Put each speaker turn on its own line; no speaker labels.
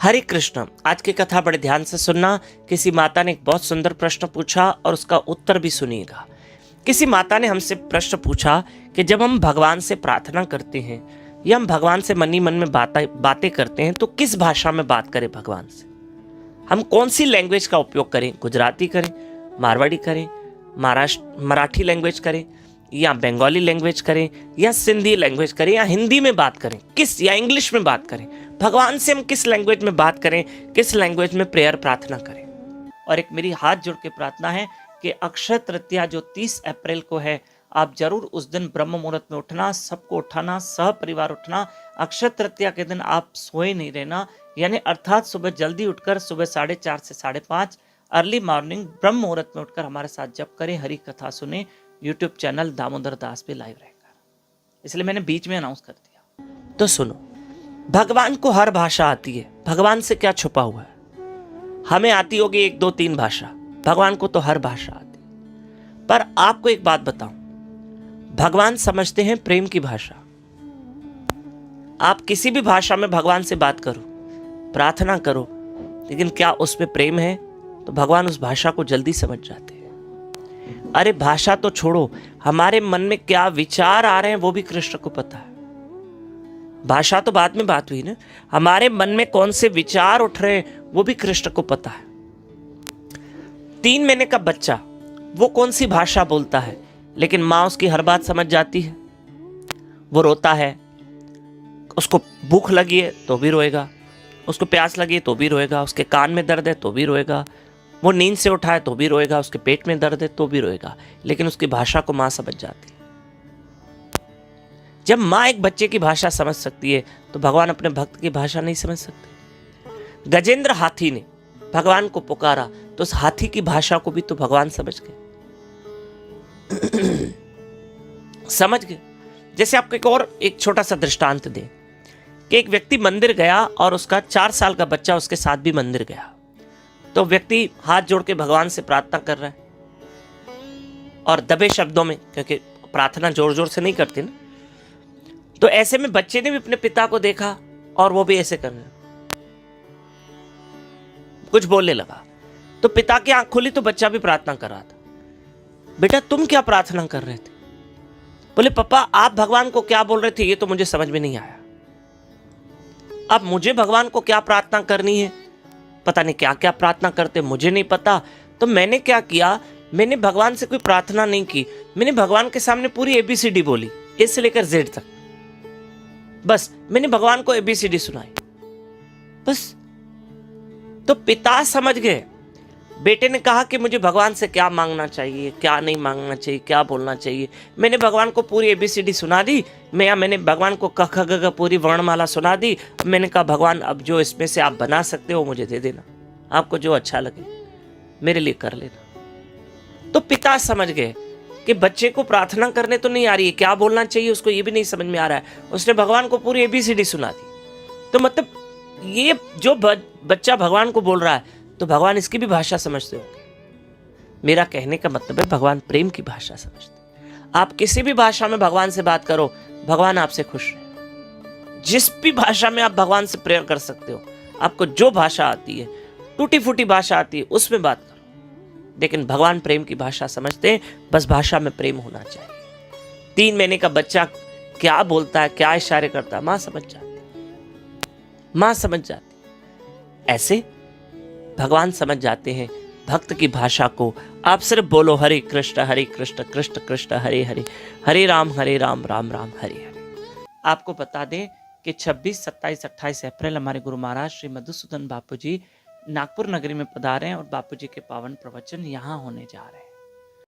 हरे कृष्ण। आज की कथा बड़े ध्यान से सुनना। किसी माता ने एक बहुत सुंदर प्रश्न पूछा और उसका उत्तर भी सुनिएगा। किसी माता ने हमसे प्रश्न पूछा कि जब हम भगवान से प्रार्थना करते हैं या हम भगवान से मन ही मन में बातें करते हैं तो किस भाषा में बात करें भगवान से। हम कौन सी लैंग्वेज का उपयोग करें, गुजराती करें, मारवाड़ी करें, मराठी लैंग्वेज करें, या बंगाली लैंग्वेज करें, या सिंधी लैंग्वेज करें, या हिंदी में बात करें, किस या इंग्लिश में बात करें। भगवान से हम किस लैंग्वेज में बात करें, किस लैंग्वेज में प्रेयर प्रार्थना करें। और एक मेरी हाथ जोड़ के प्रार्थना है कि अक्षय तृतीया जो 30 अप्रैल को है, आप जरूर उस दिन ब्रह्म मुहूर्त में उठना, सबको उठाना, सह परिवार उठना। अक्षय तृतीया के दिन आप सोए नहीं रहना, यानी अर्थात सुबह जल्दी उठकर सुबह 4:30 से 5:30 अर्ली मॉर्निंग ब्रह्म मुहूर्त में उठकर हमारे साथ जप करें, हरि कथा सुने। यूट्यूब चैनल दामोदर दास पे लाइव रहेगा, इसलिए मैंने बीच में अनाउंस कर दिया। तो सुनो, भगवान को हर भाषा आती है। भगवान से क्या छुपा हुआ है? हमें आती होगी 1, 2, 3 भाषा, भगवान को तो हर भाषा आती है। पर आपको एक बात बताऊं, भगवान समझते हैं प्रेम की भाषा। आप किसी भी भाषा में भगवान से बात करो, प्रार्थना करो, लेकिन क्या उसमें प्रेम है तो भगवान उस भाषा को जल्दी समझ जाते हैं। अरे भाषा तो छोड़ो, हमारे मन में क्या विचार आ रहे हैं वो भी कृष्ण को पता है। भाषा तो बाद में बात हुई ना, हमारे मन में कौन से विचार उठ रहे हैं वो भी कृष्ण को पता है। 3 महीने का बच्चा वो कौन सी भाषा बोलता है, लेकिन माँ उसकी हर बात समझ जाती है। वो रोता है, उसको भूख लगी है तो भी रोएगा, उसको प्यास लगी है तो भी रोएगा, उसके कान में दर्द है तो भी रोएगा, वो नींद से उठा है तो भी रोएगा, उसके पेट में दर्द है तो भी रोएगा, लेकिन उसकी भाषा को माँ समझ जाती है। जब माँ एक बच्चे की भाषा समझ सकती है तो भगवान अपने भक्त की भाषा नहीं समझ सकते। गजेंद्र हाथी ने भगवान को पुकारा तो उस हाथी की भाषा को भी तो भगवान समझ गए। समझ गए। जैसे आपको एक छोटा सा दृष्टांत दें कि एक व्यक्ति मंदिर गया और उसका 4 साल का बच्चा उसके साथ भी मंदिर गया। तो व्यक्ति हाथ जोड़ के भगवान से प्रार्थना कर रहा है और दबे शब्दों में, क्योंकि प्रार्थना जोर जोर से नहीं करते ना। तो ऐसे में बच्चे ने भी अपने पिता को देखा और वो भी ऐसे करने, कुछ बोलने लगा। तो पिता की आंख खुली तो बच्चा भी प्रार्थना कर रहा था। बेटा तुम क्या प्रार्थना कर रहे थे? बोले पापा आप भगवान को क्या बोल रहे थे ये तो मुझे समझ में नहीं आया। अब मुझे भगवान को क्या प्रार्थना करनी है, पता नहीं क्या क्या प्रार्थना करते, मुझे नहीं पता। तो मैंने क्या किया, मैंने भगवान से कोई प्रार्थना नहीं की, मैंने भगवान के सामने पूरी ABCD बोली, A से लेकर Z तक। बस मैंने भगवान को ABCD सुनाई, बस। तो पिता समझ गए। बेटे ने कहा कि मुझे भगवान से क्या मांगना चाहिए, क्या नहीं मांगना चाहिए, क्या बोलना चाहिए। मैंने भगवान को पूरी ABCD सुना दी, मैंने भगवान को क ख ग घ पूरी वर्णमाला सुना दी। मैंने कहा भगवान अब जो इसमें से आप बना सकते हो मुझे दे देना, आपको जो अच्छा लगे मेरे लिए कर लेना। तो पिता समझ गए कि बच्चे को प्रार्थना करने तो नहीं आ रही है, क्या बोलना चाहिए उसको ये भी नहीं समझ में आ रहा है। उसने भगवान को पूरी ABCD सुना दी। तो मतलब ये जो बच्चा भगवान को बोल रहा है तो भगवान इसकी भी भाषा समझते होंगे। मेरा कहने का मतलब है भगवान प्रेम की भाषा समझते। आप किसी भी भाषा में भगवान से बात करो, भगवान आपसे खुश है। जिस भी भाषा में आप भगवान से प्रेयर कर सकते हो, आपको जो भाषा आती है, टूटी फूटी भाषा आती है, उसमें बात करो, लेकिन भगवान प्रेम की भाषा समझते हैं। बस भाषा में प्रेम होना चाहिए। 3 महीने का बच्चा क्या बोलता है, क्या इशारे करता है, मां समझ जाती, मां समझ जाती। ऐसे भगवान समझ जाते हैं भक्त की भाषा को। आप सिर्फ बोलो हरे कृष्ण कृष्ण कृष्ण हरे हरे, हरे राम राम राम हरे हरे। आपको बता दें कि 26, 27, 28 अप्रैल हमारे गुरु महाराज श्री मधुसूदन बापू जी नागपुर नगरी में पधारे हैं और बापू जी के पावन प्रवचन यहाँ होने जा रहे हैं।